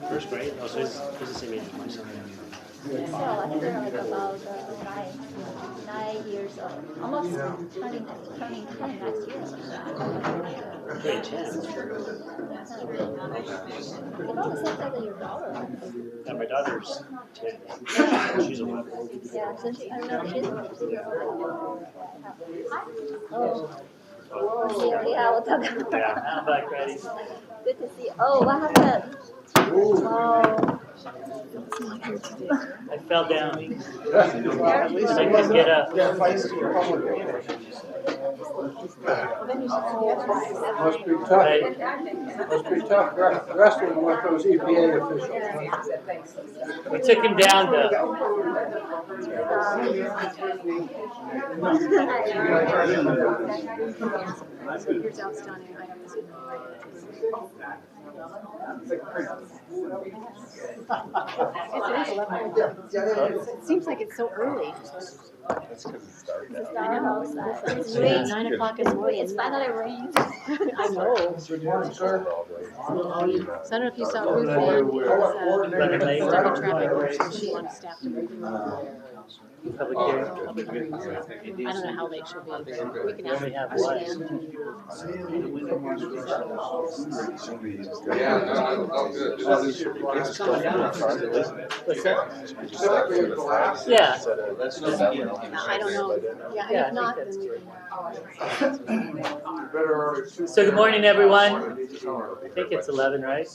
First grade? Oh, so he's the same age as my son. So I think they're like about 9 years old, almost turning 10 next year. Turning 10. They're about the same size as your daughter. Yeah, my daughter's 10. She's 11. Yeah, so she, I don't know, she's a 2-year-old. Oh, yeah, we'll talk about that. Yeah, I'm back ready. Good to see you. Oh, what happened? Oh. I fell down. And I couldn't get up. Must be tough. Must be tough wrestling with those EPA officials. We took him down though. Here's outstanding items in It seems like it's so early. I know. It's late, 9 o'clock in the morning. It's finally rained. I know. Good morning, sir. So I don't know if you saw Ruth Ann is stuck in traffic, so she wants staff to bring her. Public hearing. I don't know how late she'll be, but we can We ask only have her. what? Yeah, no, all good. What's that? Yeah. I don't know. Yeah, Yeah, if not, I think then we can. So good morning, everyone. I think it's 11, right?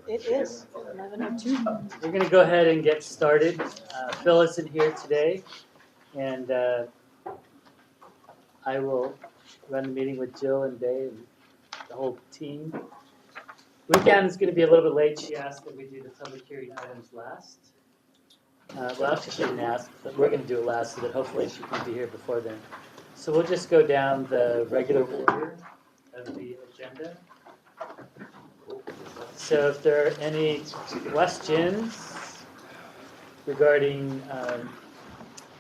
It is 11:02. We're going to go ahead and get started. Phil isn't here today, and I will run the meeting with Jill and Dave and the whole team. Ruth Ann is going to be a little bit late. She asked that we do the public hearing items last. Well, actually, she didn't ask, but we're going to do it last so that hopefully she can be here before then. So we'll just go down the regular order of the agenda. So if there are any questions regarding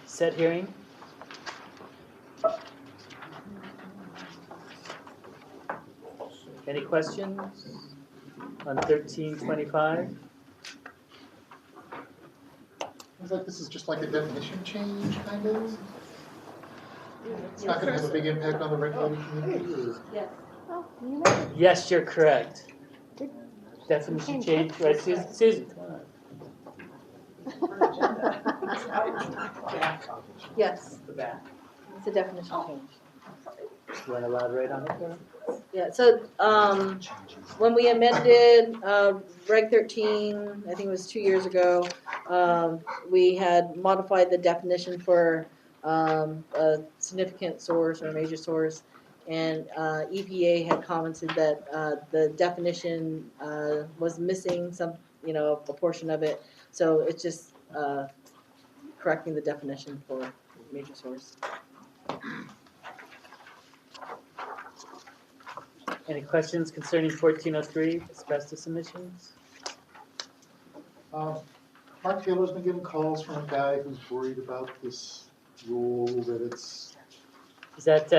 set hearing, any questions on 1325? Seems like this is just like a definition change, kind of. It's not going to have a big impact on the regulated community. Yes, you're correct. Definition change, right, Susan? Susan, come on. Yes, it's a definition change. You want to elaborate on it, Karen? Yeah, so when we amended Reg 13, I think it was 2 years ago, we had modified the definition for a significant source or a major source, and EPA had commented that the definition was missing some, a portion of it. So it's just correcting the definition for major source. Any questions concerning 1403, asbestos emissions? Mark Taylor's been getting calls from a guy who's worried about this rule, that it's Is that,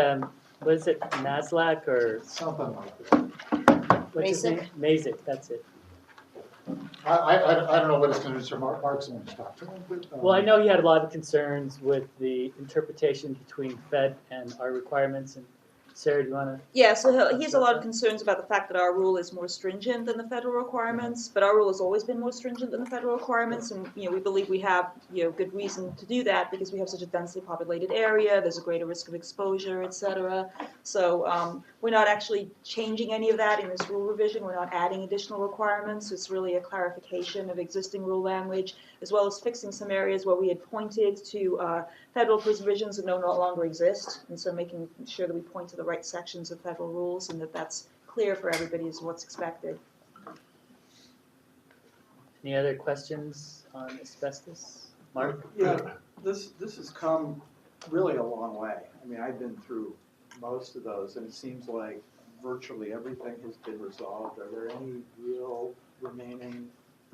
what is it, NASLAC or something like that. what's his name? Mazik, that's it. I don't know what his concerns are. Mark's going to talk to him. But, Well, I know he had a lot of concerns with the interpretation between Fed and our requirements. And Sarah, do you want to? Yeah, so he has a lot of concerns about the fact that our rule is more stringent than the federal requirements, but our rule has always been more stringent than the federal requirements, and we believe we have good reason to do that because we have such a densely populated area. There's a greater risk of exposure, etc. So we're not actually changing any of that in this rule revision. We're not adding additional requirements. It's really a clarification of existing rule language, as well as fixing some areas where we had pointed to federal provisions that no longer exist, and so making sure that we point to the right sections of federal rules and that that's clear for everybody as what's expected. Any other questions on asbestos? Mark? Yeah, this has come really a long way. I mean, I've been through most of those, and it seems like virtually everything has been resolved. Are there any real remaining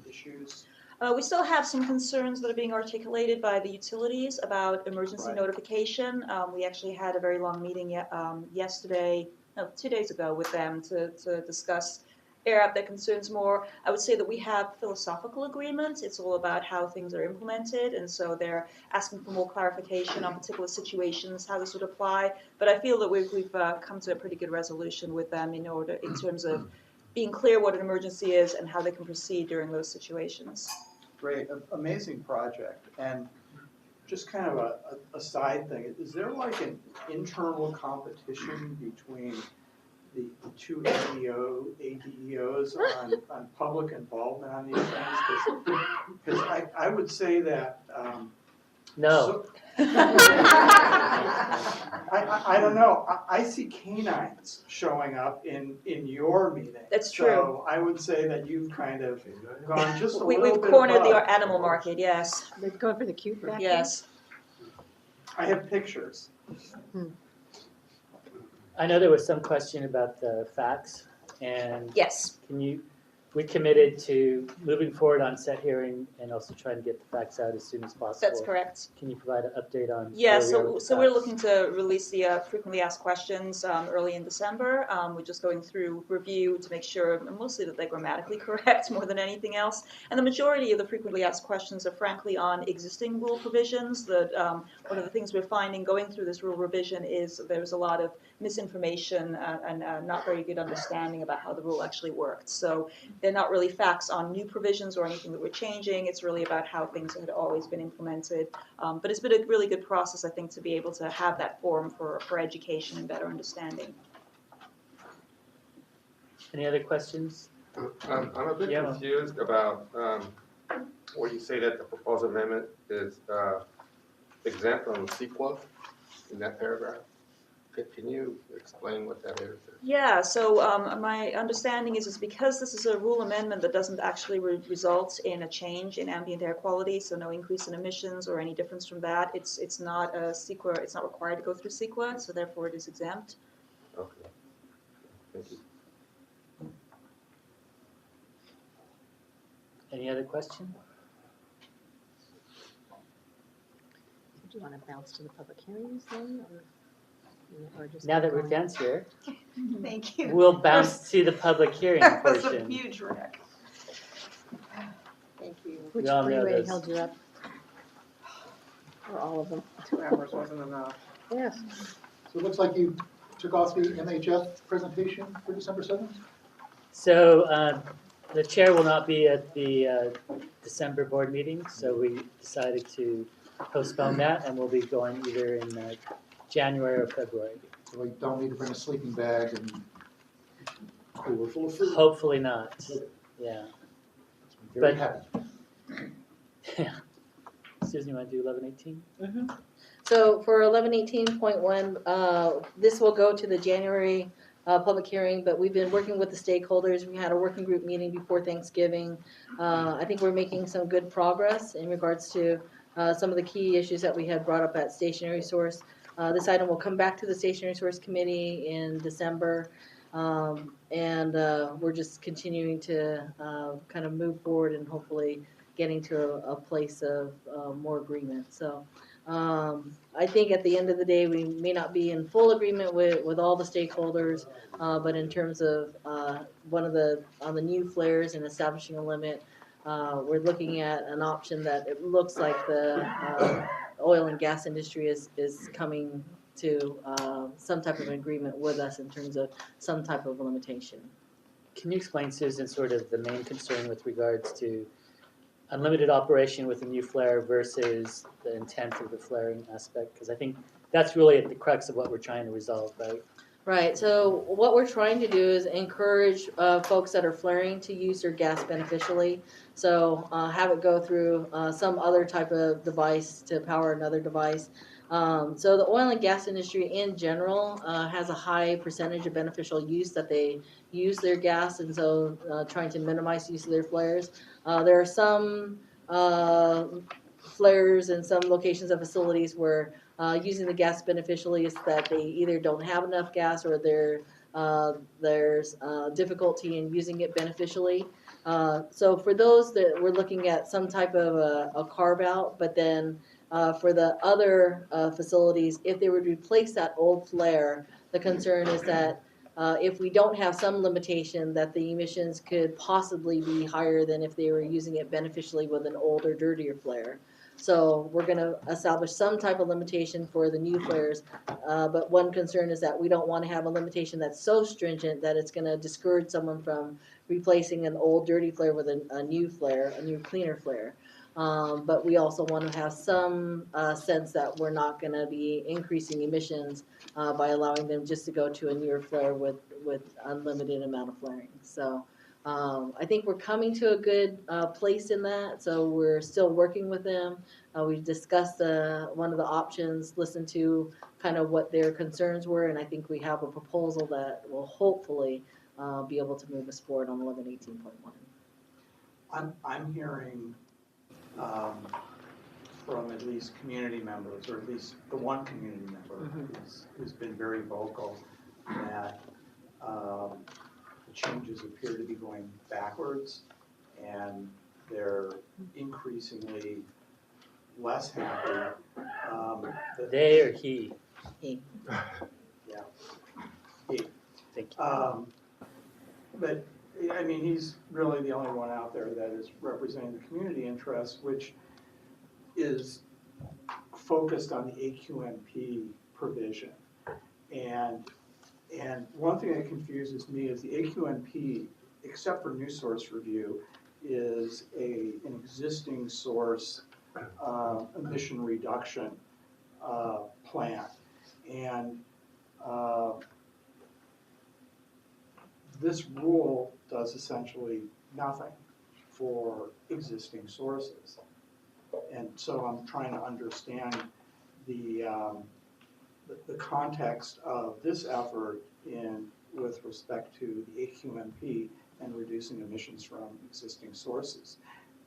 issues? We still have some concerns that are being articulated by the utilities about emergency notification. We actually had a very long meeting 2 days ago with them to discuss air out their concerns more. I would say that we have philosophical agreements. It's all about how things are implemented, and so they're asking for more clarification on particular situations, how this would apply. But I feel that we've come to a pretty good resolution with them in terms of being clear what an emergency is and how they can proceed during those situations. Great, amazing project. And just kind of a side thing, is there like an internal competition between the two ADEOs on public involvement on these things? Because I would say that. No. I don't know, I see canines showing up in your meeting. That's true. So I would say that you've kind of gone just a little We've bit cornered above. the animal market, yes, They're going for the cute back there? yes. I have pictures. I know there was some question about the facts, and Yes, we committed to moving forward on set hearing and also trying to get the facts out as soon as possible. that's correct. Can you provide an update on? Yeah, where we are with the so we're facts? looking to release the frequently asked questions early in December. We're just going through review to make sure, mostly that they're grammatically correct more than anything else. And the majority of the frequently asked questions are frankly on existing rule provisions. That one of the things we're finding going through this rule revision is there's a lot of misinformation and not very good understanding about how the rule actually worked. So they're not really facts on new provisions or anything that we're changing. It's really about how things had always been implemented. But it's been a really good process, I think, to be able to have that forum for education and better understanding. Any other questions? I'm a bit Yeah. confused about where you say that the proposed amendment is exempt on CEQA in that paragraph. Can you explain what that is? Yeah, so my understanding is because this is a rule amendment that doesn't actually result in a change in ambient air quality, so no increase in emissions or any difference from that. It's not a CEQA, it's not required to go through CEQA, so therefore it is exempt. Okay. Thank you. Any other question? Do you want to bounce to the public hearings then, or just? Now keep that we're going? Dan's here, Thank you. we'll bounce to the public hearing That was a portion. huge wreck. Thank you. Which We all know freeway this. held you up? Or all of them? 2 hours wasn't enough. Yes. So it looks like you took off the MHF presentation for December 7th? So the chair will not be at the December board meeting, so we decided to postpone that, and we'll be going either in January or February. So we don't need to bring a sleeping bag and cooler full of food. Hopefully not, yeah. Very But- happy. Yeah. Susan, you want to do 1118? So for 1118.1, this will go to the January public hearing, but we've been working with the stakeholders. We had a working group meeting before Thanksgiving. I think we're making some good progress in regards to some of the key issues that we had brought up at Stationary Source. This item will come back to the Stationary Source Committee in December, and we're just continuing to kind of move forward and hopefully getting to a place of more agreement. So I think at the end of the day, we may not be in full agreement with all the stakeholders, but in terms of on the new flares and establishing a limit, we're looking at an option that it looks like the oil and gas industry is coming to some type of agreement with us in terms of some type of limitation. Can you explain, Susan, sort of the main concern with regards to unlimited operation with a new flare versus the intent of the flaring aspect? Because I think that's really at the crux of what we're trying to resolve, right? Right, so what we're trying to do is encourage folks that are flaring to use their gas beneficially. So have it go through some other type of device to power another device. So the oil and gas industry in general has a high percentage of beneficial use that they use their gas, and so trying to minimize use of their flares. There are some flares in some locations of facilities where using the gas beneficially is that they either don't have enough gas or there's difficulty in using it beneficially. So for those that we're looking at some type of a carve out, but then for the other facilities, if they would replace that old flare, the concern is that if we don't have some limitation that the emissions could possibly be higher than if they were using it beneficially with an older, dirtier flare. So we're gonna establish some type of limitation for the new flares, but one concern is that we don't wanna have a limitation that's so stringent that it's gonna discourage someone from replacing an old dirty flare with a new flare, a new cleaner flare. But we also want to have some sense that we're not going to be increasing emissions by allowing them just to go to a newer flare with unlimited amount of flaring. So I think we're coming to a good place in that. So we're still working with them. We discussed one of the options, listened to kind of what their concerns were, and I think we have a proposal that will hopefully be able to move us forward on 1118.1. I'm hearing from at least community members, or at least the one community member who's been very vocal, that the changes appear to be going backwards, and they're increasingly less happy. They or he? He. Yeah. He. Thank you. But, I mean, he's really the only one out there that is representing the community interest, which is focused on the AQMP provision. And one thing that confuses me is the AQMP, except for new source review, is an existing source emission reduction plan. And this rule does essentially nothing for existing sources. And so I'm trying to understand the context of this effort with respect to the AQMP and reducing emissions from existing sources.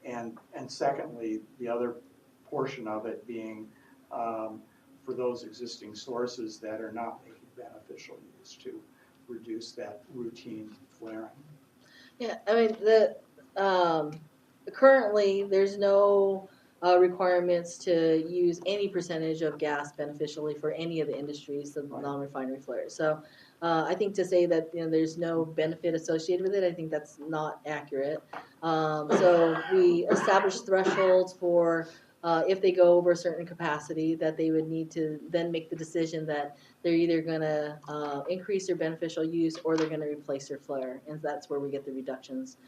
And secondly, the other portion of it being for those existing sources that are not making beneficial use to reduce that routine flaring. Yeah, I mean, currently, there's no requirements to use any percentage of gas beneficially for any of the industries, the non-refinery flares. So I think to say that there's no benefit associated with it, I think that's not accurate. So we established thresholds for if they go over a certain capacity, that they would need to then make the decision that they're either going to increase their beneficial use or they're going to replace their flare, and that's where we get the reductions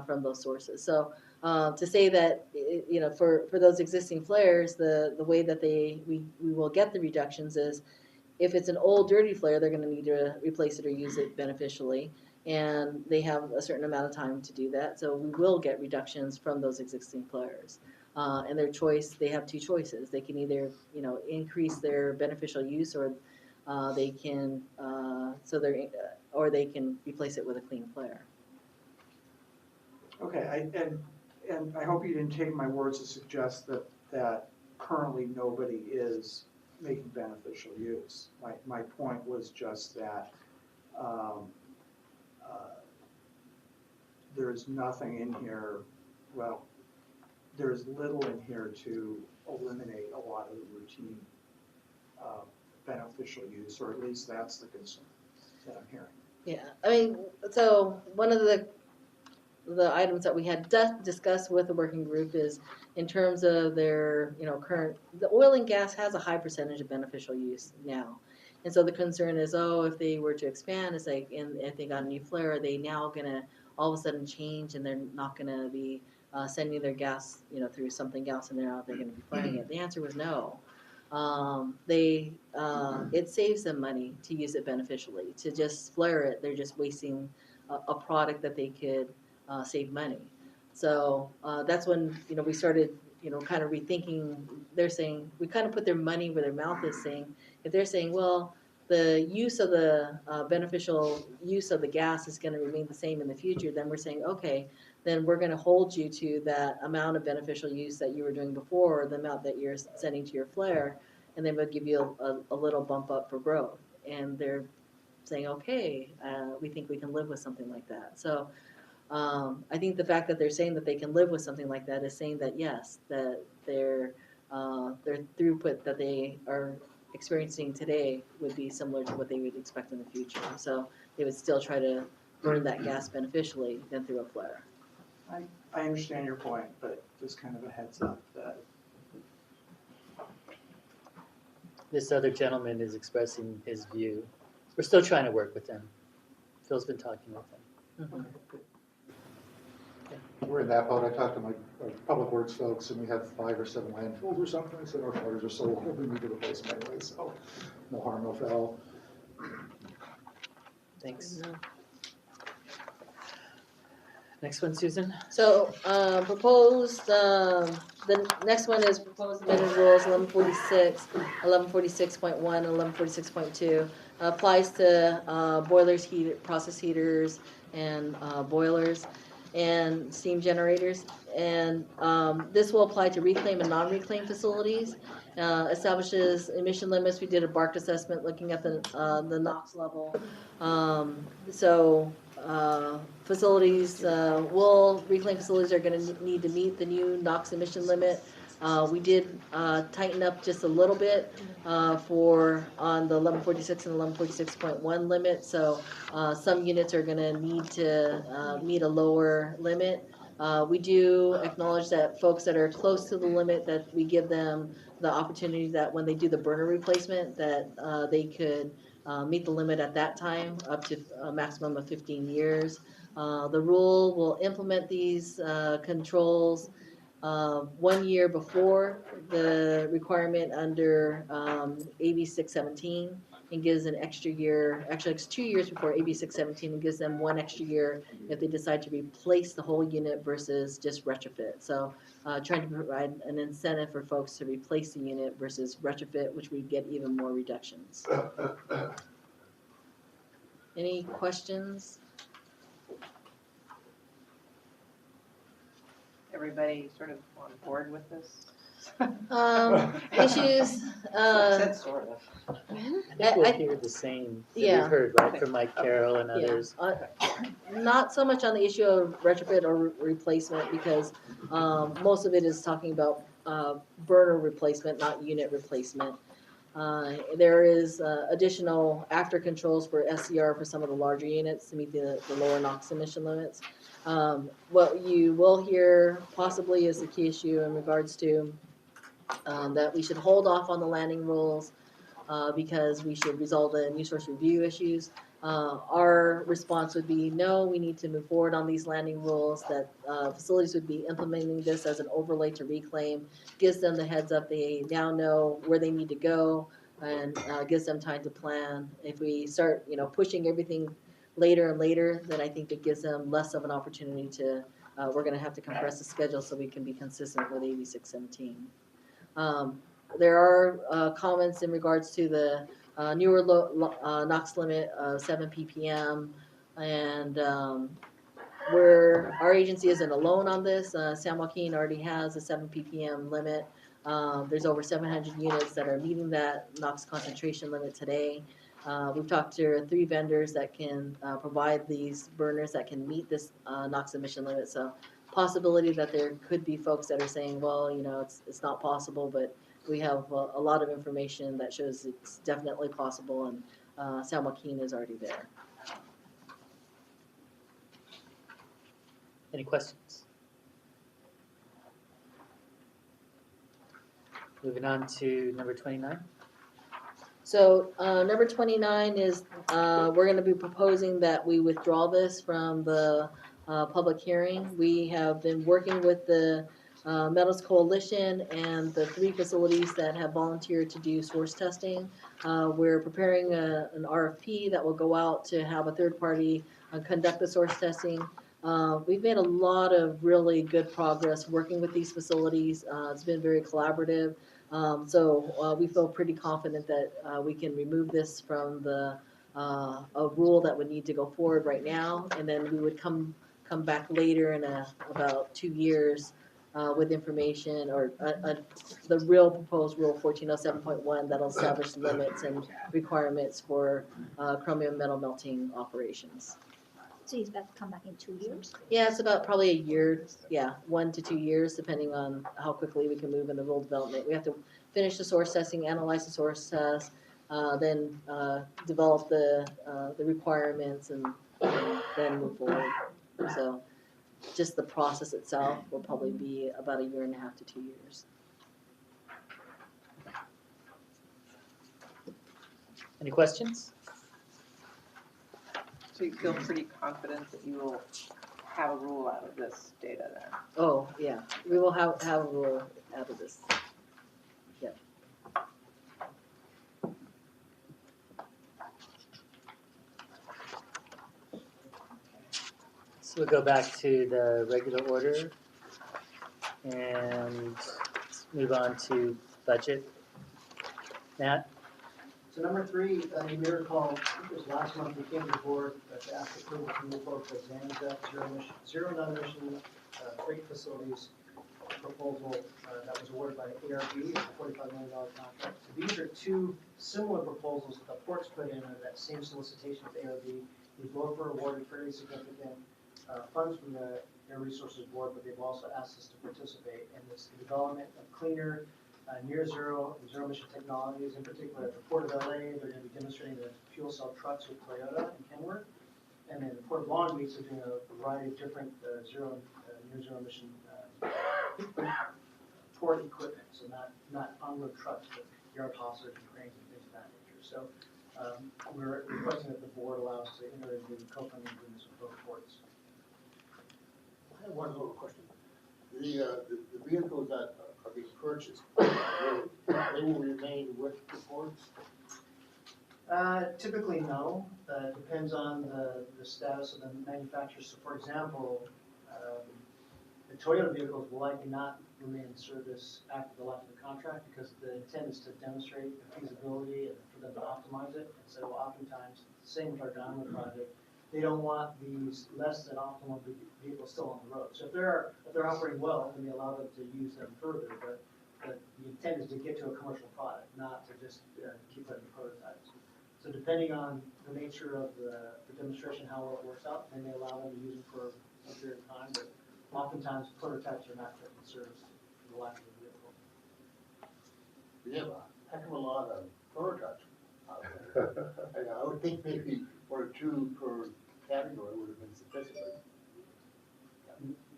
from those sources. So to say that for those existing flares, the way that we will get the reductions is if it's an old dirty flare, they're going to need to replace it or use it beneficially, and they have a certain amount of time to do that. So we will get reductions from those existing flares. And their choice, they have two choices. They can either, increase their beneficial use, or they can, or they can replace it with a clean flare. Okay, and I hope you didn't take my words to suggest that currently nobody is making beneficial use. My point was just that there's nothing in here, well, there's little in here to eliminate a lot of the routine beneficial use, or at least that's the concern that I'm hearing. Yeah, I mean, so one of the items that we had discussed with the working group is in terms of their, current, the oil and gas has a high percentage of beneficial use now. And so the concern is, if they were to expand, it's like, and if they got a new flare, are they now gonna all of a sudden change and they're not gonna be sending their gas, through something else, and they're going to be flaring it? The answer was no. It saves them money to use it beneficially. To just flare it, they're just wasting a product that they could save money. So that's when we started kind of rethinking. They're saying we kind of put their money where their mouth is, saying if they're saying, well, the use of the beneficial use of the gas is going to remain the same in the future, then we're saying, okay, then we're going to hold you to that amount of beneficial use that you were doing before, or the amount that you're sending to your flare, and then we'll give you a little bump up for growth. And they're saying, okay, we think we can live with something like that. So I think the fact that they're saying that they can live with something like that is saying that, yes, that their throughput that they are experiencing today would be similar to what they would expect in the future. So they would still try to burn that gas beneficially than through a flare. I understand your point, but just kind of a heads up that This other gentleman is expressing his view. We're still trying to work with him. Phil's been talking with him. We're in that boat. I talked to my public works folks, and we have 5 or 7 landfills or something, so our cars are so old, we need to replace them anyway, so no harm, no foul. Thanks. Next one, Susan. So, proposed, the next one is proposed amended rules 1146, 1146.1, 1146.2. Applies to boilers, process heaters, and boilers, and steam generators. And this will apply to reclaim and non-reclaim facilities. Establishes emission limits. We did a BARC assessment looking at the NOx level. Facilities reclaim facilities are going to need to meet the new NOx emission limit. We did tighten up just a little bit on the 1146 and 1146.1 limit. So some units are going to need to meet a lower limit. We do acknowledge that folks that are close to the limit, that we give them the opportunity that when they do the burner replacement, that they could meet the limit at that time, up to a maximum of 15 years. The rule will implement these controls 1 year before the requirement under AB 617, and gives an extra year, actually it's 2 years before AB 617, and gives them 1 extra year if they decide to replace the whole unit versus just retrofit. So trying to provide an incentive for folks to replace the unit versus retrofit, which we get even more reductions. Any questions? Everybody sort of on board with this? Issues, Said sort of. I think we'll hear the same that yeah. we've heard, right, from Mike Carroll and others. Not so much on the issue of retrofit or replacement, because most of it is talking about burner replacement, not unit replacement. There is additional after controls for SCR for some of the larger units to meet the lower NOx emission limits. What you will hear possibly is the key issue in regards to that we should hold off on the landing rules because we should resolve the new source review issues. Our response would be no, we need to move forward on these landing rules, that facilities would be implementing this as an overlay to reclaim, gives them the heads up, they now know where they need to go, and gives them time to plan. If we start, pushing everything later and later, then I think it gives them less of an opportunity to, we're gonna have to compress the schedule so we can be consistent with AB 617. There are comments in regards to the newer NOx limit of 7 ppm, and our agency isn't alone on this. San Joaquin already has a 7 ppm limit. There's over 700 units that are meeting that NOx concentration limit today. We've talked to 3 vendors that can provide these burners that can meet this NOx emission limit. So possibility that there could be folks that are saying, well, it's not possible, but we have a lot of information that shows it's definitely possible, and San Joaquin is already there. Any questions? Moving on to number 29. So number 29 is we're going to be proposing that we withdraw this from the public hearing. We have been working with the Metals Coalition and the 3 facilities that have volunteered to do source testing. We're preparing an RFP that will go out to have a third party conduct the source testing. We've made a lot of really good progress working with these facilities. It's been very collaborative. So we feel pretty confident that we can remove this from a rule that would need to go forward right now, and then we would come back later in about 2 years with information or the real proposed rule 1407.1 that'll establish limits and requirements for chromium metal melting operations. So he's about to come back in 2 years? Yeah, it's about probably a year, 1 to 2 years, depending on how quickly we can move in the rule development. We have to finish the source testing, analyze the source test, then develop the requirements and then move forward. So just the process itself will probably be about 1.5 to 2 years. Any questions? So you feel pretty confident that you will have a rule out of this data then? Oh, yeah, we will have a rule out of this. Yep. So we'll go back to the regular order and move on to budget. Matt? So number 3, you may recall, I think it was last month, we came to the board to ask approval to move forward with Zanza zero non-emission freight facilities proposal that was awarded by ARB, a $45 million contract. So these are 2 similar proposals that the ports put in under that same solicitation with ARB. These both were awarded fairly significant funds from the Air Resources Board, but they've also asked us to participate in this development of cleaner, near zero, zero emission technologies. In particular, at the Port of LA, they're going to be demonstrating the fuel cell trucks with Toyota and Kenworth. And then the Port of Long Beach, they're doing a variety of different near zero emission port equipment. So not on-road trucks, but yard hauslers and cranes and things of that nature. So we're requesting that the board allow us to enter into co-funding agreements with both ports. I have one little question. The vehicles that are being purchased, they will remain with the ports? Typically, no. It depends on the status of the manufacturer. So, for example, the Toyota vehicles will likely not remain in service after the life of the contract because the intent is to demonstrate the feasibility and for them to optimize it. And so, oftentimes, same with our Daimler project, they don't want these less than optimal vehicles still on the road. So if they're operating well, then they allow them to use them further. But the intent is to get to a commercial product, not to just keep running prototypes. So depending on the nature of the demonstration, how well it works out, they may allow them to use it for a period of time. But oftentimes prototypes are not kept in service for the life of the vehicle. We have a heck of a lot of prototypes out there. And I would think maybe 1 or 2 per category would have been sufficient.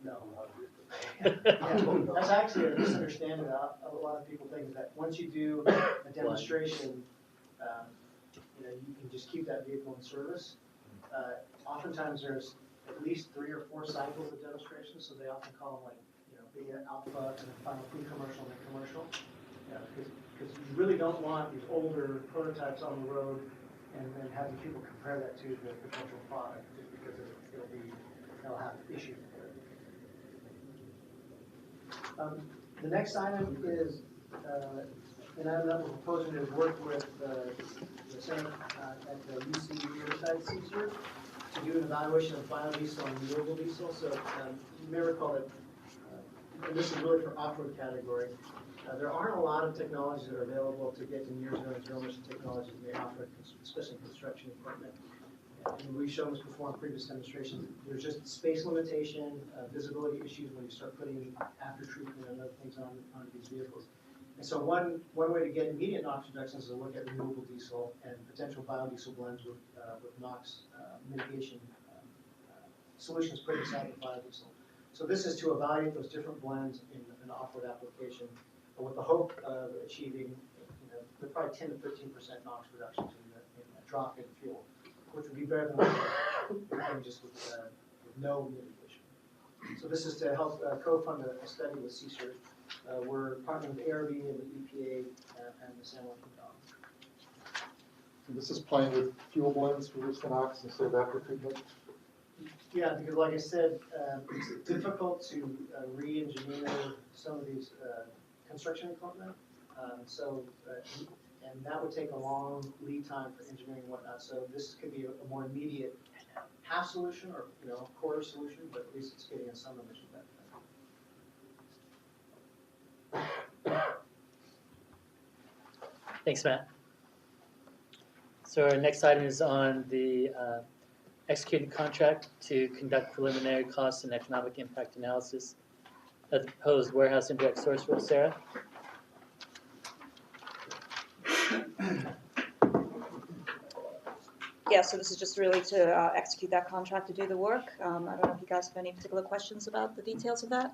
No. Yeah, that's actually a misunderstanding that a lot of people think is that once you do a demonstration, you can just keep that vehicle in service. Oftentimes there's at least 3 or 4 cycles of demonstration, so they often call them beta, alpha, and then final pre-commercial, and then commercial. Because you really don't want these older prototypes on the road and then having people compare that to the potential product, just because they'll have issues with it. The next item is an item that we're proposing to work with the Center at the UC Riverside CSER to do an evaluation of biodiesel and renewable diesel. So you may recall that, and this is really for off-road category, there aren't a lot of technologies that are available to get to near zero and zero emission technologies in the off-road, especially construction equipment. And we've shown this before in previous demonstrations. There's just space limitation, visibility issues when you start putting after treatment and other things onto these vehicles. And so one way to get immediate NOx reductions is to look at renewable diesel and potential biodiesel blends with NOx mitigation solutions put inside the biodiesel. So this is to evaluate those different blends in an off-road application, with the hope of achieving, probably 10 to 13% NOx reductions in a drop in fuel, which would be better than just with no mitigation. So this is to help co-fund a study with CSER. We're partnering with ARB and the EPA and the San Juan County. And this is playing with fuel blends for reduce the NOx instead of after treatment. Yeah, because like I said, it's difficult to re-engineer some of these construction equipment. And that would take a long lead time for engineering and whatnot. So this could be a more immediate half solution or quarter solution, but at least it's getting us some emission benefit. Thanks, Matt. So our next item is on the executed contract to conduct preliminary cost and economic impact analysis of the proposed warehouse indirect source rule. Sarah? Yeah, so this is just really to execute that contract to do the work. I don't know if you guys have any particular questions about the details of that?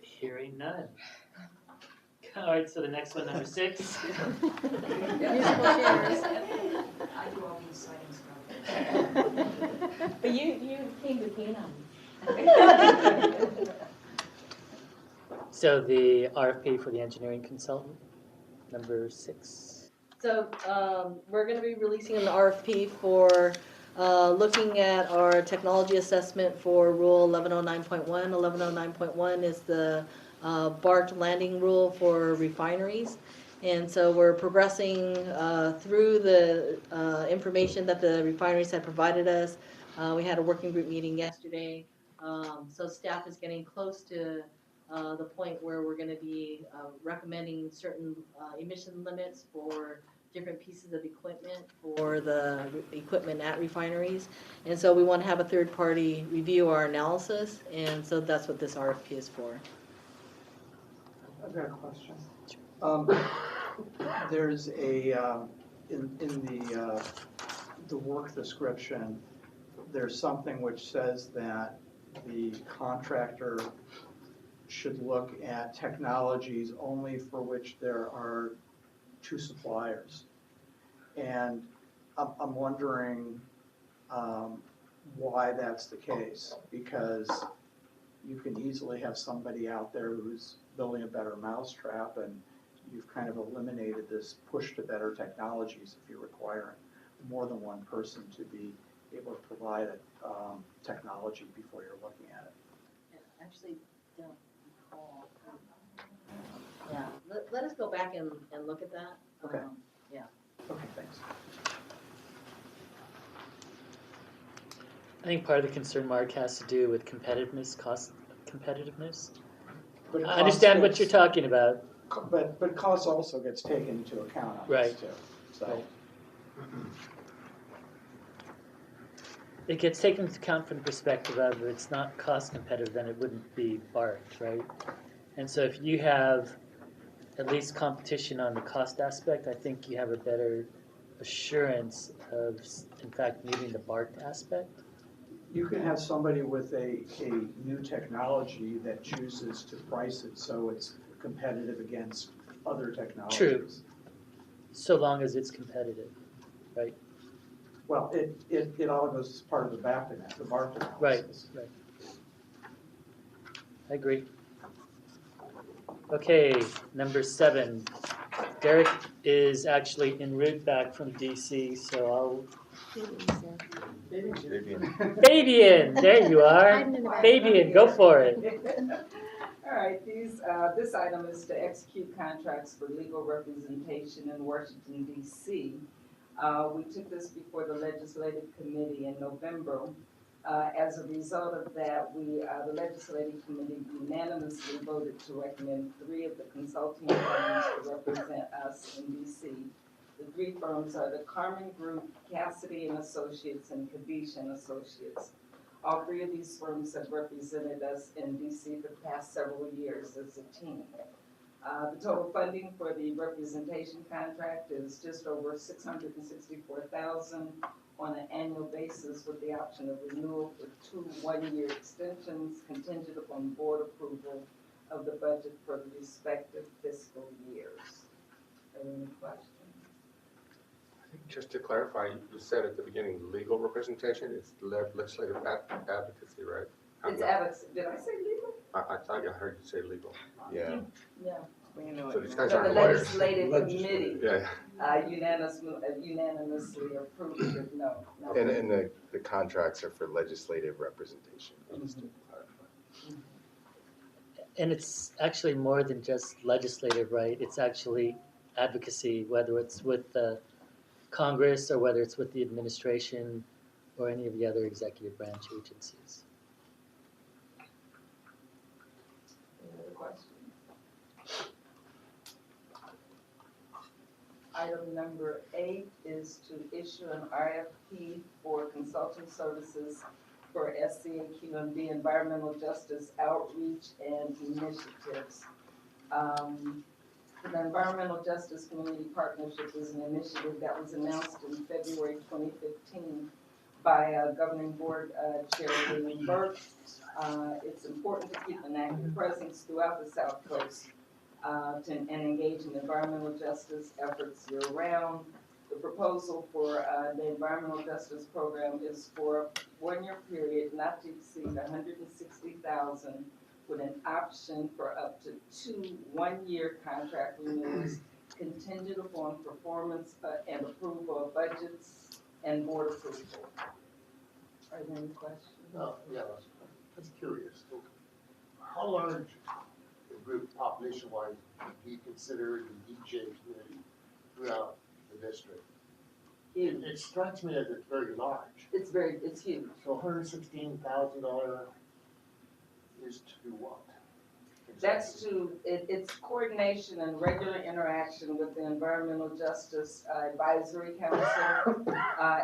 Hearing none. All right, so the next one, number 6. Musical chairs. I do all these items. But you came to Keenan. So the RFP for the engineering consultant, number 6. So, we're gonna be releasing an RFP for, looking at our technology assessment for Rule 1109.1. 1109.1 is the, BART landing rule for refineries. And so we're progressing, through the, information that the refineries had provided us. We had a working group meeting yesterday. So staff is getting close to, the point where we're gonna be, recommending certain, emission limits for different pieces of equipment for the equipment at refineries. And so we want to have a third party review our analysis, and so that's what this RFP is for. I've got a question. There's a, in the work description, there's something which says that the contractor should look at technologies only for which there are 2 suppliers. And I'm wondering why that's the case, because you can easily have somebody out there who's building a better mousetrap, and you've kind of eliminated this push to better technologies if you're requiring more than one person to be able to provide technology before you're looking at it. Yeah, actually, don't recall. Yeah, let us go back and look at that. Okay. Yeah. Okay, thanks. I think part of the concern, Mark, has to do with competitiveness, cost competitiveness. But I understand what cost you're talking about. But cost also gets taken into account on this Right. too, so. Right. It gets taken into account from the perspective of if it's not cost competitive, then it wouldn't be BART, right? And so if you have at least competition on the cost aspect, I think you have a better assurance of, in fact, meeting the BART aspect. You can have somebody with a new technology that chooses to price it so it's competitive against other technologies. True. So long as it's competitive, right? Well, it all goes as part of the BART analysis. Right, right. I agree. Okay, number 7. Derek is actually en route back from DC, so I'll... Fabian, there you are. Fabian, go for it. All right, this item is to execute contracts for legal representation in Washington, D.C. We took this before the Legislative Committee in November. As a result of that, the Legislative Committee unanimously voted to recommend 3 of the consulting firms to represent us in D.C. The 3 firms are the Carmen Group, Cassidy and Associates, and Kadesh and Associates. All 3 of these firms have represented us in D.C. for the past several years as a team. The total funding for the representation contract is just over $664,000 on an annual basis, with the option of renewal for 2 one-year extensions contingent upon board approval of the budget for the respective fiscal years. Are there any questions? Just to clarify, you said at the beginning, legal representation is legislative advocacy, right? It's advocacy. Did I say legal? I thought I heard you say legal. Yeah. Well, you know So it. these guys But aren't the lawyers. legislative committee Yeah. unanimously approved it. No. And the contracts are for legislative representation. Just to clarify. And it's actually more than just legislative, right? It's actually advocacy, whether it's with the Congress or whether it's with the administration or any of the other executive branch agencies. Any other questions? Item number 8 is to issue an RFP for consulting services for SCAQMD environmental justice outreach and initiatives. The Environmental Justice Community Partnership is an initiative that was announced in February 2015 by Governing Board Chair William Burke. It's important to keep an active presence throughout the South Coast and engage in environmental justice efforts year-round. The proposal for the environmental justice program is for a one-year period not to exceed $160,000 with an option for up to 2 one-year contract renewals contingent upon performance and approval of budgets and board approval. Are there any questions? No, yeah, I was curious. How large a group population-wise do you consider the DJ community throughout the district? Huge. It strikes me as it's very large. It's huge. So $116,000 is to what? That's it's coordination and regular interaction with the Environmental Justice Advisory Council,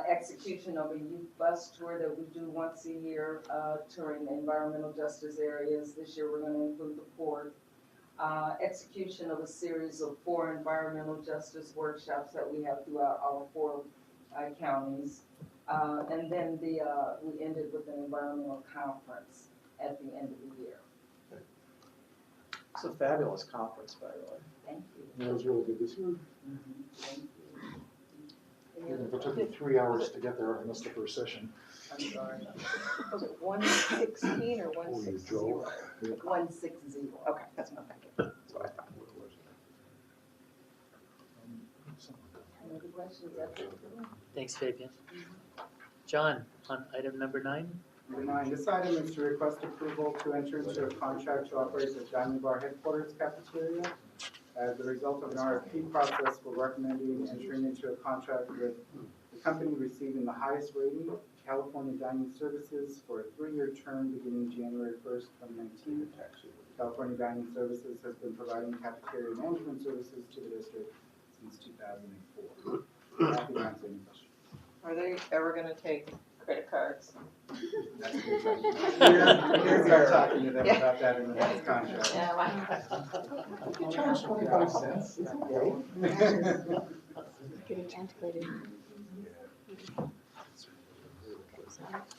execution of a youth bus tour that we do once a year, touring the environmental justice areas. This year we're going to include the port. Execution of a series of 4 environmental justice workshops that we have throughout all 4 counties. And then we ended with an environmental conference at the end of the year. It's a fabulous conference, by the way. Thank you. It was really good this year. Thank you. Any Even other if it took me questions? 3 hours to get there, I missed the first session. I'm sorry. Was it 116 or Oh, you 160? Joe. 160. Okay, that's what That's what I thought. Any other questions? That's it. Thanks, Fabian. John, on item number 9? Number 9, this item is to request approval to enter into a contract to operate the Diamond Bar headquarters cafeteria. As a result of an RFP process, we're recommending entering into a contract with the company receiving the highest rating, California Dining Services, for a 3-year term beginning January 1st, 2019. California Dining Services has been providing cafeteria management services to the district since 2004. Happy to answer any questions. Are they ever gonna take credit cards? That's a good question. We're gonna start talking to them about that in the next contract. Yeah, You can charge 25 cents. It's okay. Getting antiquated.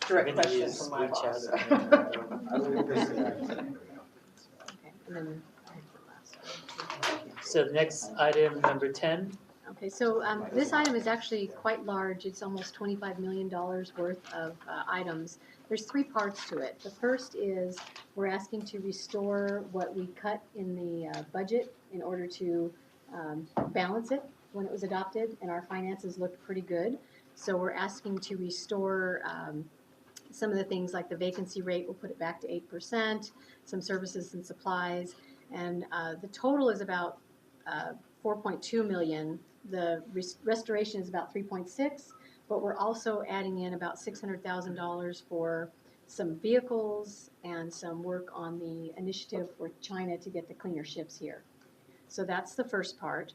Direct We're gonna question use from my WeChat. boss. I would appreciate that. Okay, and then. So the next item, number 10? Okay, so this item is actually quite large. It's almost $25 million worth of items. There's 3 parts to it. The first is we're asking to restore what we cut in the budget in order to balance it when it was adopted, and our finances looked pretty good. So we're asking to restore some of the things like the vacancy rate, we'll put it back to 8%, some services and supplies, and the total is about 4.2 million. The restoration is about 3.6, but we're also adding in about $600,000 for some vehicles and some work on the initiative for China to get the cleaner ships here. So that's the first part.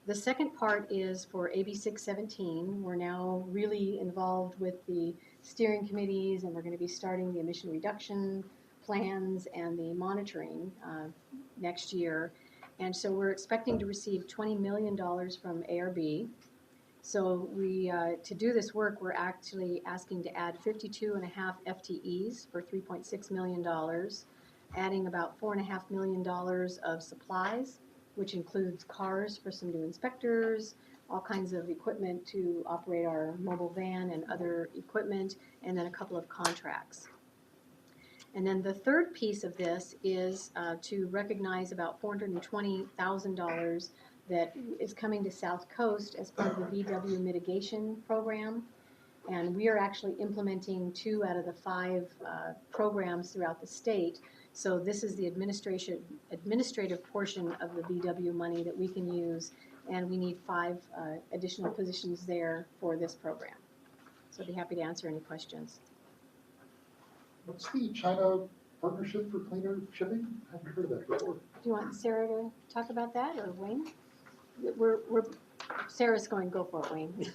The second part is for AB 617. We're now really involved with the steering committees, and we're going to be starting the emission reduction plans and the monitoring next year. And so we're expecting to receive $20 million from ARB. So we, to do this work, we're actually asking to add 52.5 FTEs for $3.6 million, adding about $4.5 million of supplies, which includes cars for some new inspectors, all kinds of equipment to operate our mobile van and other equipment, and then a couple of contracts. And then the third piece of this is to recognize about $420,000 that is coming to South Coast as part of the VW mitigation program. And we are actually implementing 2 out of the 5 programs throughout the state. So this is the administrative portion of the VW money that we can use, and we need 5 additional positions there for this program. So I'd be happy to answer any questions. What's the China partnership for cleaner shipping? I haven't heard of that before. Do you want Sarah to talk about that, or Wayne? Sarah's going, go for it, Wayne.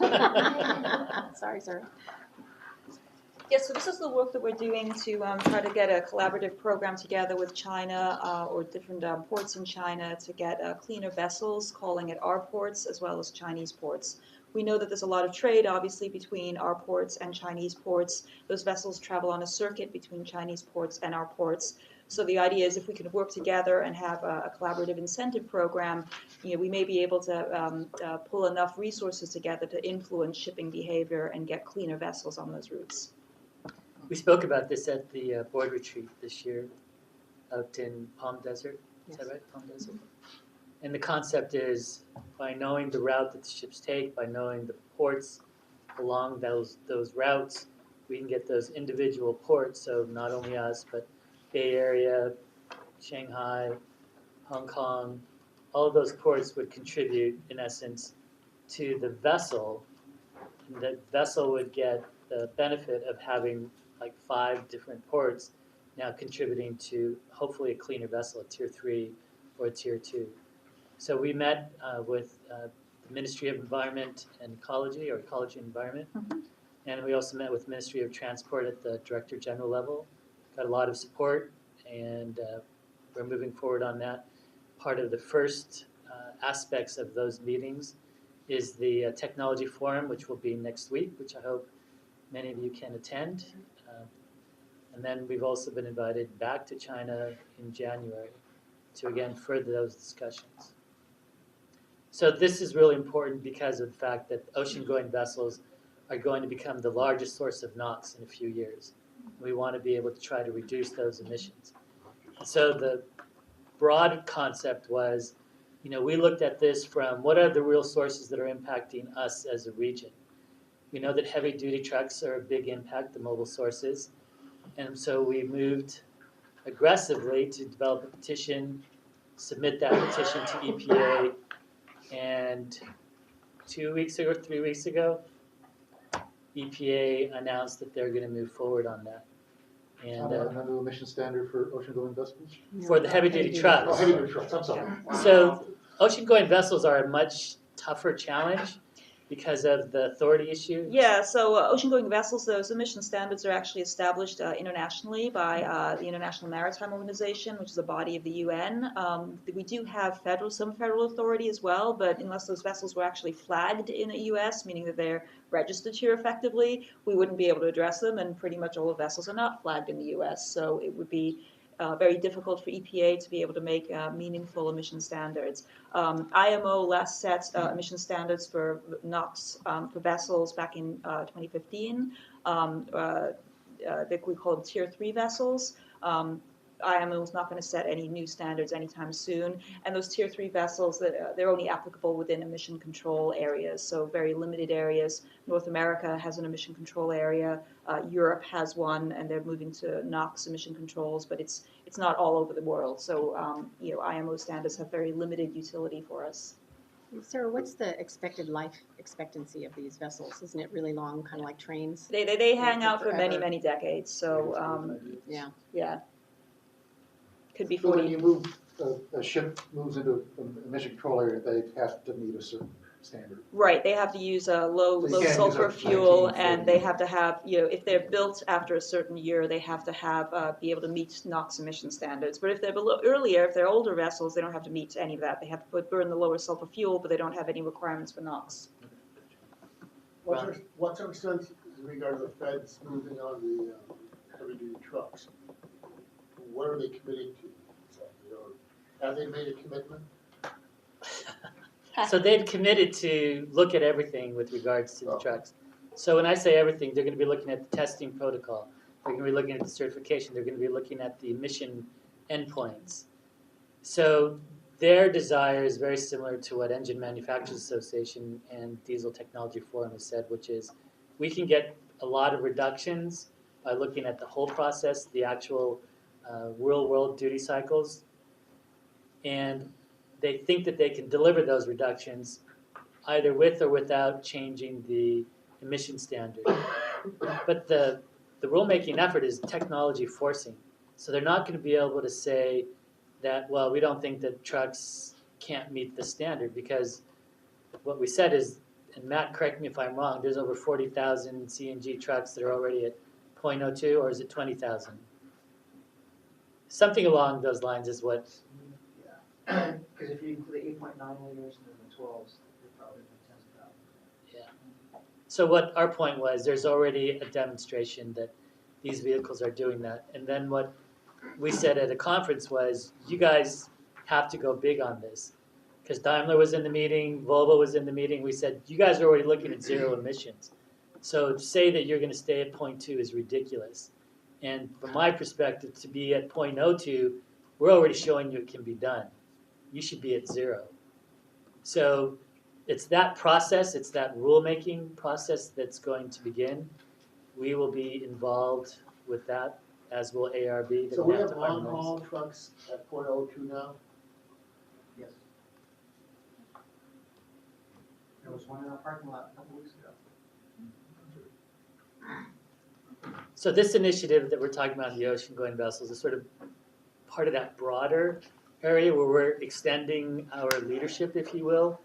Sorry, Sarah. Yes, so this is the work that we're doing to try to get a collaborative program together with China or different ports in China to get cleaner vessels calling at our ports as well as Chinese ports. We know that there's a lot of trade, obviously, between our ports and Chinese ports. Those vessels travel on a circuit between Chinese ports and our ports. So the idea is if we can work together and have a collaborative incentive program, we may be able to pull enough resources together to influence shipping behavior and get cleaner vessels on those routes. We spoke about this at the board retreat this year out in Palm Desert. Is that right, Palm Desert? And the concept is by knowing the route that the ships take, by knowing the ports along those routes, we can get those individual ports, so not only us, but Bay Area, Shanghai, Hong Kong, all of those ports would contribute, in essence, to the vessel. And the vessel would get the benefit of having like 5 different ports now contributing to hopefully a cleaner vessel, a Tier 3 or a Tier 2. So we met with the Ministry of Environment and Ecology, or Ecology and Environment, and we also met with Ministry of Transport at the Director General level. Got a lot of support, and we're moving forward on that. Part of the first aspects of those meetings is the technology forum, which will be next week, which I hope many of you can attend. And then we've also been invited back to China in January to again further those discussions. So this is really important because of the fact that ocean-going vessels are going to become the largest source of NOx in a few years. We want to be able to try to reduce those emissions. So the broad concept was, we looked at this from what are the real sources that are impacting us as a region. We know that heavy-duty trucks are a big impact, the mobile sources. And so we moved aggressively to develop a petition, submit that petition to EPA, and 2 weeks ago, 3 weeks ago, EPA announced that they're going to move forward on that. And a new emission standard for ocean-going vessels? for the heavy-duty trucks. Oh, heavy-duty trucks, I'm sorry. So ocean-going vessels are a much tougher challenge because of the authority issue. Yeah, so ocean-going vessels, those emission standards are actually established internationally by the International Maritime Organization, which is a body of the UN. We do have some federal authority as well, but unless those vessels were actually flagged in the US, meaning that they're registered here effectively, we wouldn't be able to address them, and pretty much all the vessels are not flagged in the US, so it would be very difficult for EPA to be able to make meaningful emission standards. IMO last set emission standards for NOx for vessels back in 2015. We call them Tier 3 vessels. IMO is not going to set any new standards anytime soon, and those Tier 3 vessels, they're only applicable within emission control areas, so very limited areas. North America has an emission control area, Europe has one, and they're moving to NOx emission controls, but it's not all over the world, so IMO standards have very limited utility for us. Sarah, what's the expected life expectancy of these vessels? Isn't it really long, kind of like trains? They hang out for forever. many decades, so yeah. Could be So when 40. you move, a ship moves into an emission control area, they have to meet a certain standard. Right, they have to use a low So you can't sulfur use a fuel, 1940. and they have to have, if they're built after a certain year, they have to have be able to meet NOx emission standards. But if they're if they're older vessels, they don't have to meet any of that. They have to burn the lower sulfur fuel, but they don't have any requirements for NOx. What's our sense in regard to the feds moving on the heavy-duty trucks? What are they committing to? Have they made a commitment? So they've committed to look at everything with regards to the trucks. So when I say everything, they're going to be looking at the testing protocol. They're going to be looking at the certification. They're going to be looking at the emission endpoints. So their desire is very similar to what Engine Manufacturers Association and Diesel Technology Forum has said, which is we can get a lot of reductions by looking at the whole process, the actual real-world duty cycles, and they think that they can deliver those reductions either with or without changing the emission standard. But the rulemaking effort is technology forcing. So they're not going to be able to say that, well, we don't think that trucks can't meet the standard, because what we said is, and Matt, correct me if I'm wrong, there's over 40,000 CNG trucks that are already at .02, or is it 20,000? Something along those lines is what, Yeah, because if you include the 8.9 liters and then the 12s, you're probably at 10,000. so what our point was, there's already a demonstration that these vehicles are doing that. And then what we said at a conference was, you guys have to go big on this. Because Daimler was in the meeting, Volvo was in the meeting, we said, you guys are already looking at 0 emissions. So to say that you're gonna stay at .2 is ridiculous. And from my perspective, to be at .02, we're already showing you it can be done. You should be at 0. So it's that process, it's that rulemaking process that's going to begin. We will be involved with that, as will ARB. So we have long haul trucks at .02 now? Yes. There was one in our parking lot a couple weeks ago. So this initiative that we're talking about, the ocean-going vessels, is sort of part of that broader area where we're extending our leadership, if you will,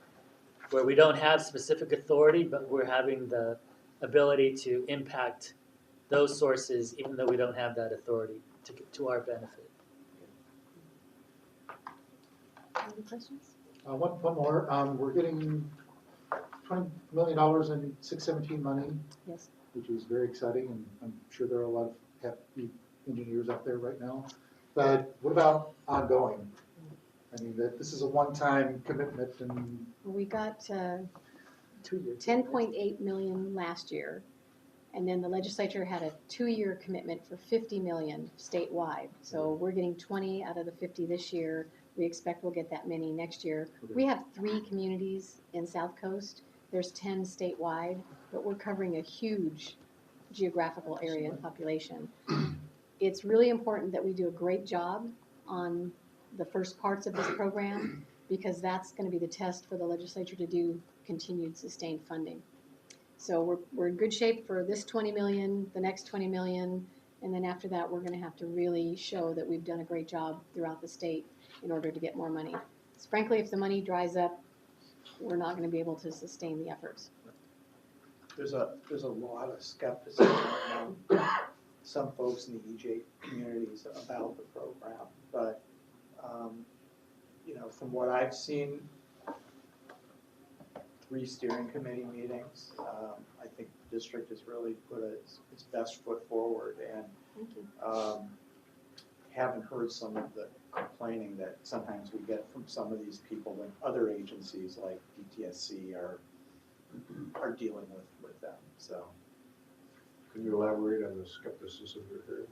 where we don't have specific authority, but we're having the ability to impact those sources, even though we don't have that authority, to our benefit. Any questions? One more, we're getting $20 million in 617 money, Yes. which is very exciting, and I'm sure there are a lot of happy engineers out there right now. But what about ongoing? I mean, this is a one-time commitment, and We got 2 years. 10.8 million last year, and then the legislature had a 2-year commitment for 50 million statewide. So we're getting 20 out of the 50 this year. We expect we'll get that many next year. We have 3 communities in South Coast. There's 10 statewide, but we're covering a huge geographical area and population. It's really important that we do a great job on the first parts of this program, because that's going to be the test for the legislature to do continued sustained funding. So we're in good shape for this 20 million, the next 20 million, and then after that, we're going to have to really show that we've done a great job throughout the state in order to get more money. So frankly, if the money dries up, we're not going to be able to sustain the efforts. There's a lot of skepticism among some folks in the EJ communities about the program, but you know, from what I've seen, 3 steering committee meetings, I think the district has really put its best foot forward, and Thank you. haven't heard some of the complaining that sometimes we get from some of these people when other agencies like DTSC are dealing with them. So, Can you elaborate on the skepticism you're hearing?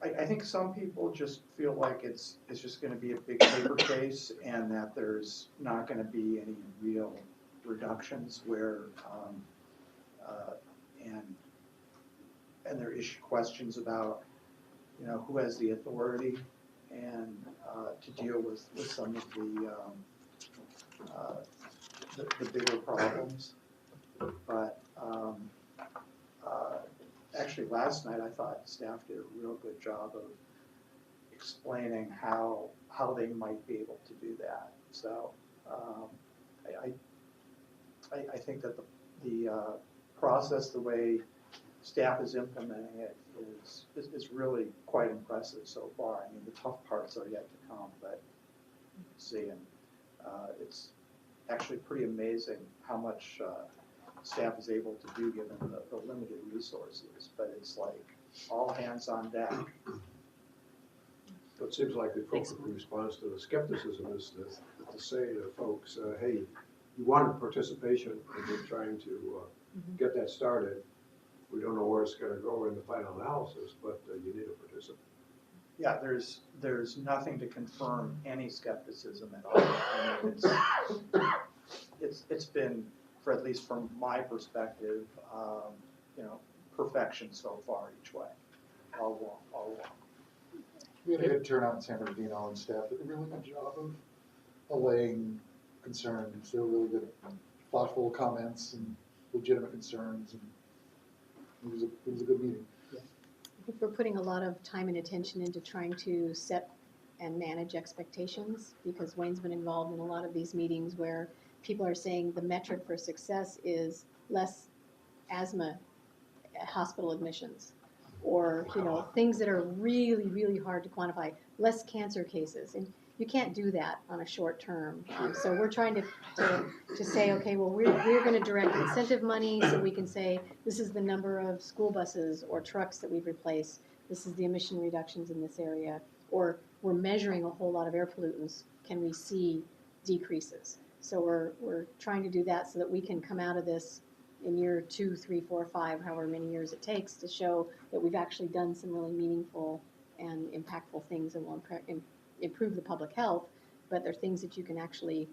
I think some people just feel like it's just going to be a big paper chase, and that there's not going to be any real reductions where, and there issue questions about, you know, who has the authority and to deal with some of the bigger problems. But actually, last night I thought staff did a real good job of explaining how they might be able to do that. So I think that the process, the way staff is implementing it, is really quite impressive so far. I mean, the tough parts are yet to come, but see, and it's actually pretty amazing how much staff is able to do given the limited resources, but it's like all hands on deck. It seems like the appropriate response to the skepticism is to say to folks, hey, you wanted participation, and we're trying to get that started. We don't know where it's going to go in the final analysis, but you need to participate. Yeah, there's nothing to confirm any skepticism at all. I mean, it's been, for at least from my perspective, you know, perfection so far each way, all along. We had a good turnout in San Bernardino, and staff did a really good job of allaying concerns. They were really good, thoughtful comments and legitimate concerns, and it was a good meeting. I think we're putting a lot of time and attention into trying to set and manage expectations, because Wayne's been involved in a lot of these meetings where people are saying the metric for success is less asthma hospital admissions, or, you know, things that are really, really hard to quantify, less cancer cases, and you can't do that on a short term. So we're trying to say, okay, well, we're gonna direct incentive money, so we can say, this is the number of school buses or trucks that we've replaced, this is the emission reductions in this area, or we're measuring a whole lot of air pollutants, can we see decreases? So we're trying to do that so that we can come out of this in year 2, 3, 4, 5, however many years it takes, to show that we've actually done some really meaningful and impactful things and will improve the public health, but they're things that you can actually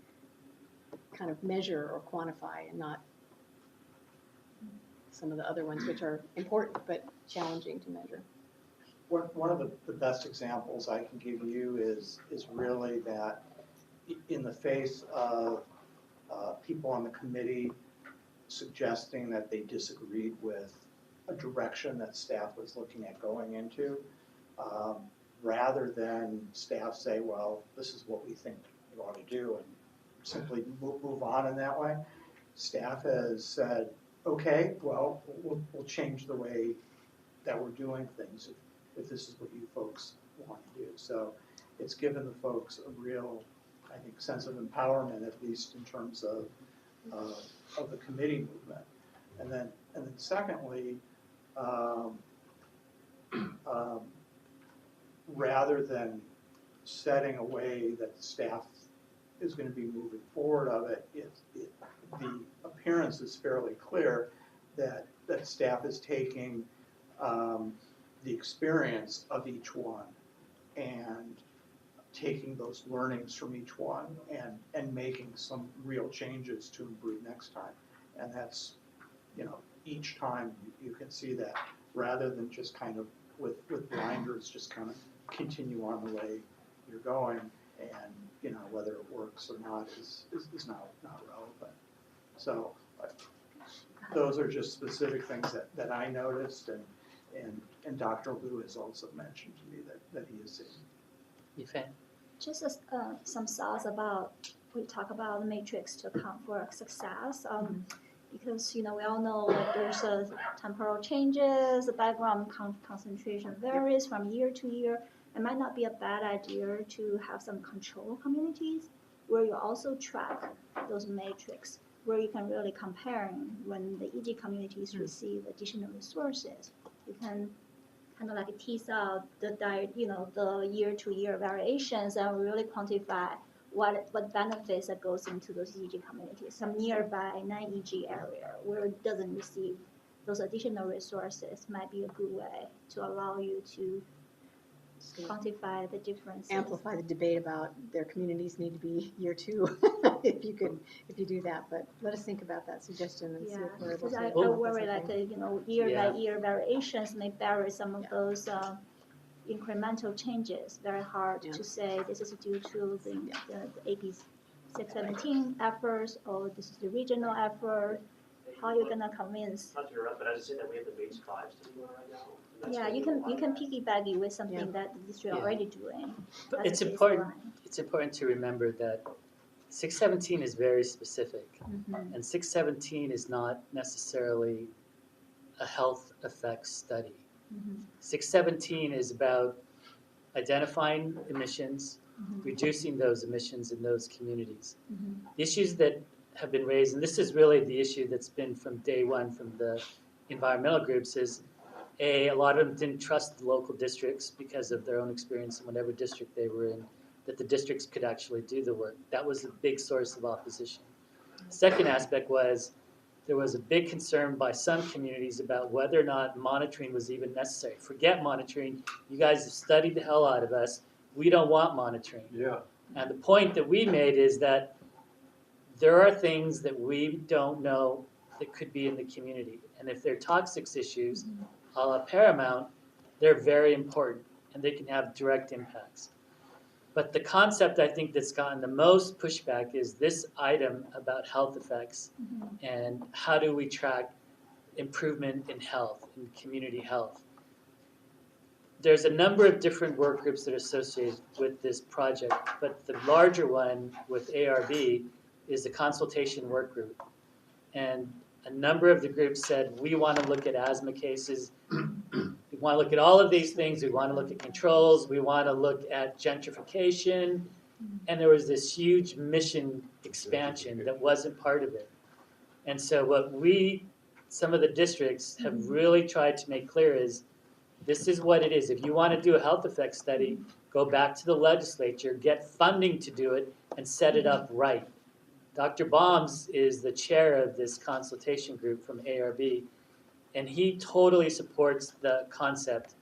kind of measure or quantify, and not some of the other ones, which are important but challenging to measure. One of the best examples I can give you is really that in the face of people on the committee suggesting that they disagreed with a direction that staff was looking at going into, rather than staff say, well, this is what we think you ought to do, and simply move on in that way, staff has said, okay, well, we'll change the way that we're doing things if this is what you folks want to do. So it's given the folks a real, I think, sense of empowerment, at least in terms of the committee movement. And then secondly, rather than setting a way that the staff is going to be moving forward of it, the appearance is fairly clear that staff is taking the experience of each one and taking those learnings from each one and making some real changes to improve next time. And that's, you know, each time you can see that, rather than just kind of with blinders, just kind of continue on the way you're going, and, you know, whether it works or not is not relevant. So those are just specific things that I noticed, and Dr. Liu has also mentioned to me that he has seen. Yifan? Just some thoughts about, we talk about the matrix to account for success. Because, you know, we all know that there's a temporal changes, the background concentration varies from year to year. It might not be a bad idea to have some control communities where you also track those matrix, where you can really compare when the EG communities receive additional resources. You can kind of like tease out the year-to-year variations and really quantify what benefits that goes into those EG communities. Some nearby non-EG area where it doesn't receive those additional resources might be a good way to allow you to quantify the differences. Amplify the debate about their communities need to be year 2, if you do that. But let us think about that suggestion and see if we're able Because to. I worry year by year variations may bury some of those incremental changes. Very hard to say this is due to the AP 617 efforts, or this is the regional effort. How are you gonna convince? Not to interrupt, but I just say that we have the base 5s to do one right now. Yeah, you can piggyback it with something that the district already doing. But it's important to remember that 617 is very specific, and 617 is not necessarily a health effects study. 617 is about identifying emissions, reducing those emissions in those communities. The issues that have been raised, and this is really the issue that's been from day one from the environmental groups, is a lot of them didn't trust the local districts because of their own experience in whatever district they were in, that the districts could actually do the work. That was a big source of opposition. The second aspect was there was a big concern by some communities about whether or not monitoring was even necessary. Forget monitoring. You guys have studied the hell out of us. We don't want monitoring. Yeah. And the point that we made is that there are things that we don't know that could be in the community. And if they're toxics issues, a la Paramount, they're very important and they can have direct impacts. But the concept I think that's gotten the most pushback is this item about health effects and how do we track improvement in health, in community health. There's a number of different work groups that are associated with this project, but the larger one with ARB is the consultation work group. And a number of the groups said, we want to look at asthma cases. We want to look at all of these things. We want to look at controls. We want to look at gentrification. And there was this huge mission expansion that wasn't part of it. And so what some of the districts have really tried to make clear is, this is what it is. If you want to do a health effects study, go back to the legislature, get funding to do it, and set it up right. Dr. Baums is the chair of this consultation group from ARB, and he totally supports the concept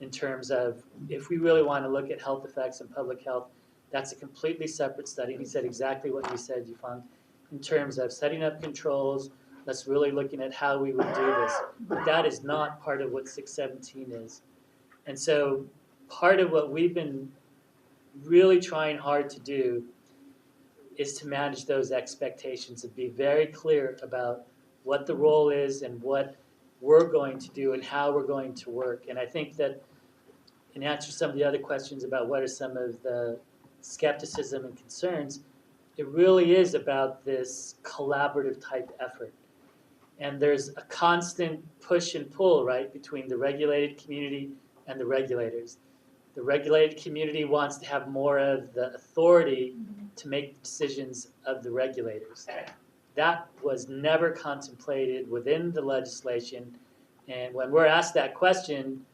in terms of, if we really want to look at health effects and public health, that's a completely separate study. He said exactly what you said, Yifang, in terms of setting up controls. Let's really looking at how we would do this. But that is not part of what 617 is. And so part of what we've been really trying hard to do is to manage those expectations and be very clear about what the role is and what we're going to do and how we're going to work. And I think that in answer to some of the other questions about what are some of the skepticism and concerns, it really is about this collaborative type effort. And there's a constant push and pull, right, between the regulated community and the regulators. The regulated community wants to have more of the authority to make decisions of the regulators. That was never contemplated within the legislation. And when we're asked that question,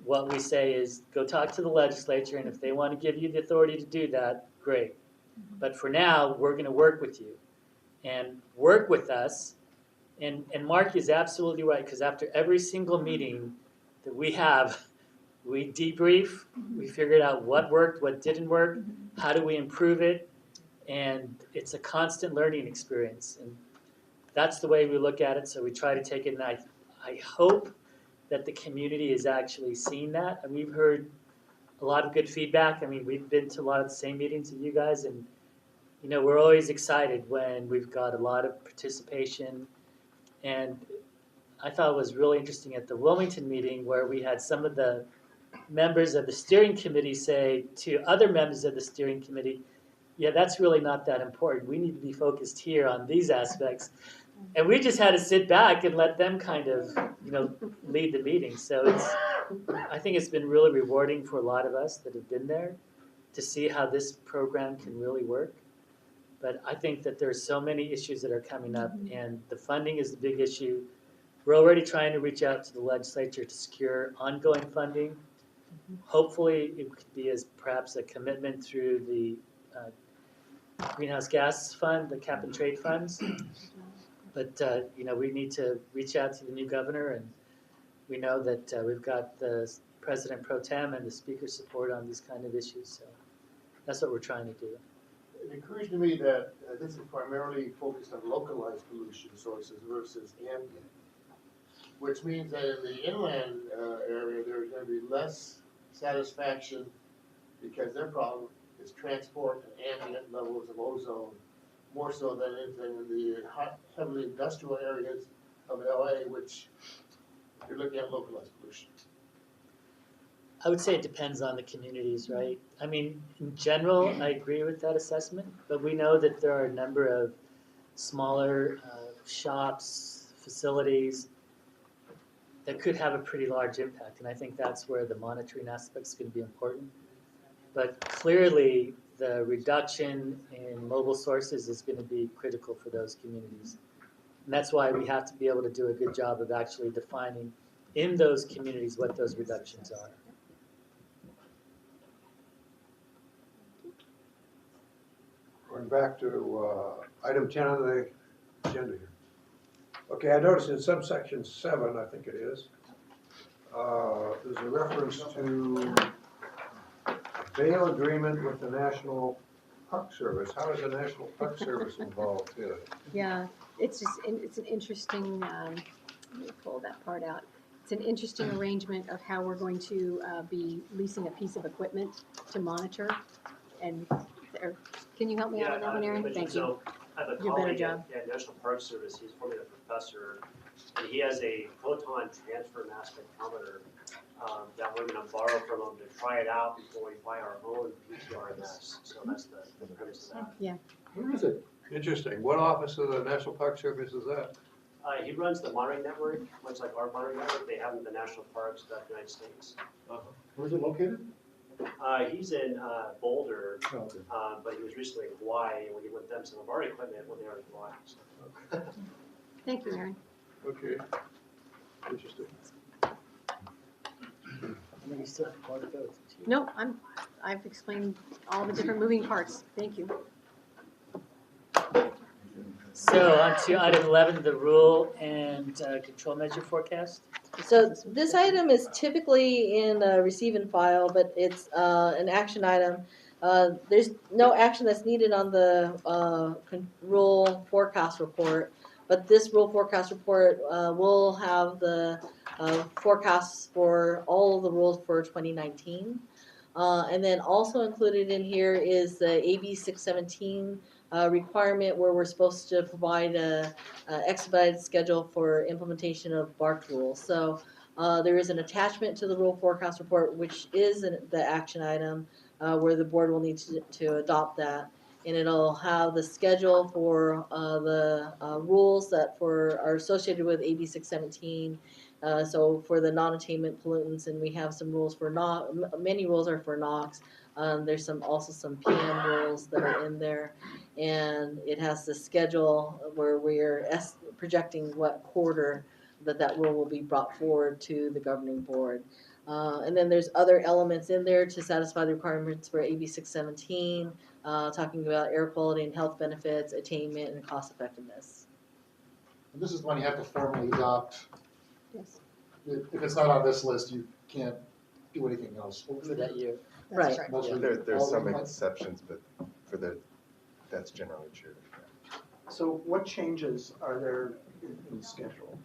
what we say is, go talk to the legislature, and if they want to give you the authority to do that, great. But for now, we're going to work with you and work with us. And Mark is absolutely right, because after every single meeting that we have, we debrief, we figured out what worked, what didn't work, how do we improve it, and it's a constant learning experience. And that's the way we look at it, so we try to take it, and I hope that the community is actually seeing that, and we've heard a lot of good feedback. I mean, we've been to a lot of the same meetings with you guys, and you know, we're always excited when we've got a lot of participation. And I thought it was really interesting at the Wilmington meeting where we had some of the members of the steering committee say to other members of the steering committee, yeah, that's really not that important. We need to be focused here on these aspects. And we just had to sit back and let them kind of, you know, lead the meeting. So I think it's been really rewarding for a lot of us that have been there to see how this program can really work. But I think that there's so many issues that are coming up, and the funding is the big issue. We're already trying to reach out to the legislature to secure ongoing funding. Hopefully, it could be as perhaps a commitment through the greenhouse gas fund, the cap and trade funds. But you know, we need to reach out to the new governor, and we know that we've got the President Pro Tem and the Speaker's support on these kind of issues. So that's what we're trying to do. It occurs to me that this is primarily focused on localized pollution sources versus ambient, which means that in the inland area, there's going to be less satisfaction because their problem is transport and ambient levels of ozone, more so than anything in the heavily industrial areas of LA, which you're looking at localized pollution. I would say it depends on the communities, right? I mean, in general, I agree with that assessment, but we know that there are a number of smaller shops, facilities that could have a pretty large impact, and I think that's where the monitoring aspect is going to be important. But clearly, the reduction in mobile sources is going to be critical for those communities. And that's why we have to be able to do a good job of actually defining in those communities what those reductions are. Going back to item 10 on the agenda here. Okay, I noticed in subsection 7, I think it is, there's a reference to a bail agreement with the National Park Service. How is the National Park Service involved here? Yeah, it's an interesting, let me pull that part out. It's an interesting arrangement of how we're going to be leasing a piece of equipment to monitor. And can you help me out on that one, Aaron? Thank you. So I have a Do a better colleague job. at National Park Service, he's formerly a professor, and he has a proton transfer mass spectrometer that we're gonna borrow from him to try it out before we buy our own PTRMS. So that's the premise of that. Yeah. Where is it? Interesting. What office of the National Park Service is that? He runs the monitoring network, much like our monitoring network. They have in the national parks throughout the United States. Where's it located? He's in Boulder, Oh, okay. but he was recently in Hawaii, and we lent them some of our equipment when they were in Hawaii. So. Thank you, Aaron. Okay. Interesting. I mean, you still have more to go. No, I've explained all the different moving parts. Thank you. So on to item 11, the rule and control measure forecast. So this item is typically in receive and file, but it's an action item. There's no action that's needed on the rule forecast report, but this rule forecast report will have the forecasts for all of the rules for 2019. And then also included in here is the AB 617 requirement where we're supposed to provide a expedited schedule for implementation of BARC rules. So there is an attachment to the rule forecast report, which is the action item where the board will need to adopt that. And it'll have the schedule for the rules that are associated with AB 617. So for the non-attainment pollutants, and we have some rules for many rules are for NOx. There's also some PM rules that are in there, and it has the schedule where we're projecting what quarter that rule will be brought forward to the governing board. And then there's other elements in there to satisfy the requirements for AB 617, talking about air quality and health benefits, attainment, and cost effectiveness. And this is when you have to formally adopt. Yes. If it's not on this list, you can't do anything else. For that year. Right. Mostly There's all some the- exceptions, but that's generally true. So what changes are there in the schedule?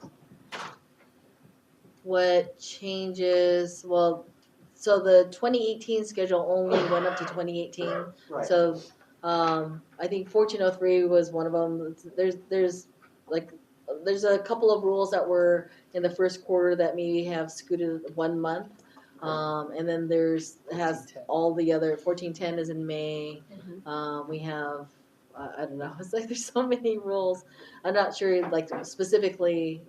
What changes? Well, so the 2018 schedule only went up to 2018. Right. So I think 1403 was one of them. There's a couple of rules that were in the first quarter that maybe have scooted 1 month. And then has all the other 1410 is in May. We have I don't know. It's like there's so many rules. I'm not sure like specifically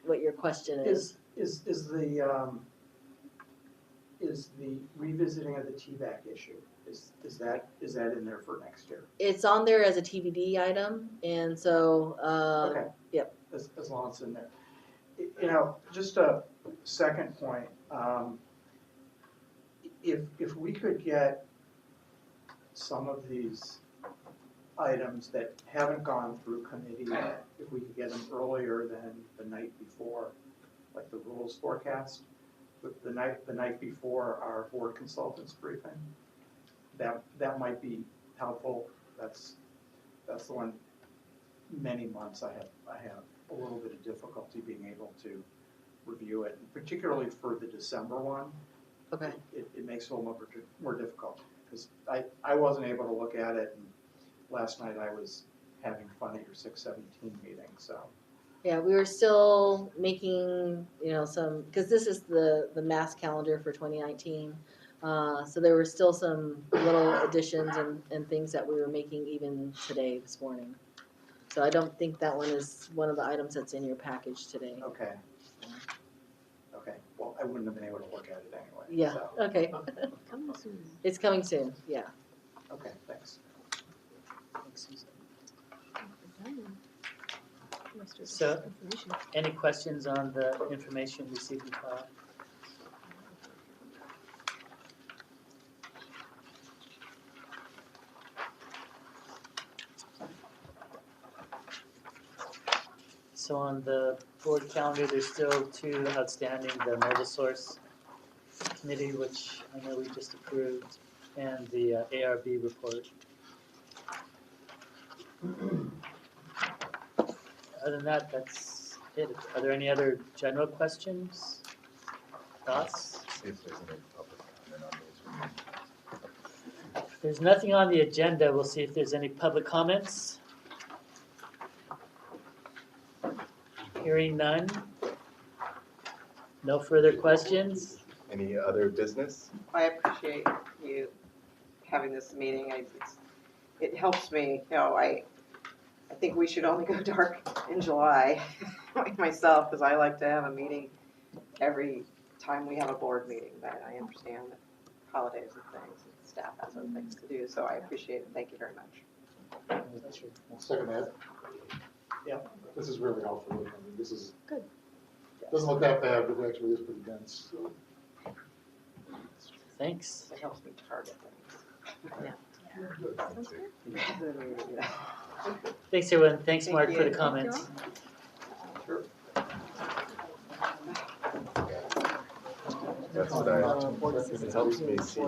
what your question is. Is the revisiting of the TVAC issue, is that in there for next year? It's on there as a TBD item, and so Okay. Yep. As long as it's in there. You know, just a second point, if we could get some of these items that haven't gone through committee yet, if we could get them earlier than the night before, like the rules forecast, the night before our board consultants briefing, that might be helpful. That's the one. Many months I have a little bit of difficulty being able to review it, particularly for the December one. Okay. It makes it a little more difficult because I wasn't able to look at it, and last night I was having fun at your 617 meeting, so. Yeah, we were still making, some, because this is the mass calendar for 2019. So there were still some little additions and things that we were making even today, this morning. So I don't think that one is one of the items that's in your package today. Okay. Okay, well, I wouldn't have been able to look at it anyway. Yeah, so. okay. Coming soon. It's coming soon, yeah. Okay, thanks. So, any questions on the information received and filed? So on the board calendar, there's still two outstanding, the mobile source committee, which I know we just approved, and the ARB report. Other than that, that's it. Are there any other general questions? Thoughts? See if there's any public comment on those. If there's nothing on the agenda, we'll see if there's any public comments. Hearing none. No further questions? Any other business? I appreciate you having this meeting. It helps me, I think we should only go dark in July, myself, because I like to have a meeting every time we have a board meeting, but I understand that holidays and things, and staff has other things to do, so I appreciate it, thank you very much. I'll second that. Yeah. This is really helpful. I mean, this is. Good. Doesn't look that bad, but it actually is pretty dense, so. Thanks. It helps me target things. Thanks, everyone. Thanks, Thank Mark, for the you. comments. Sure. That's what it helps me see.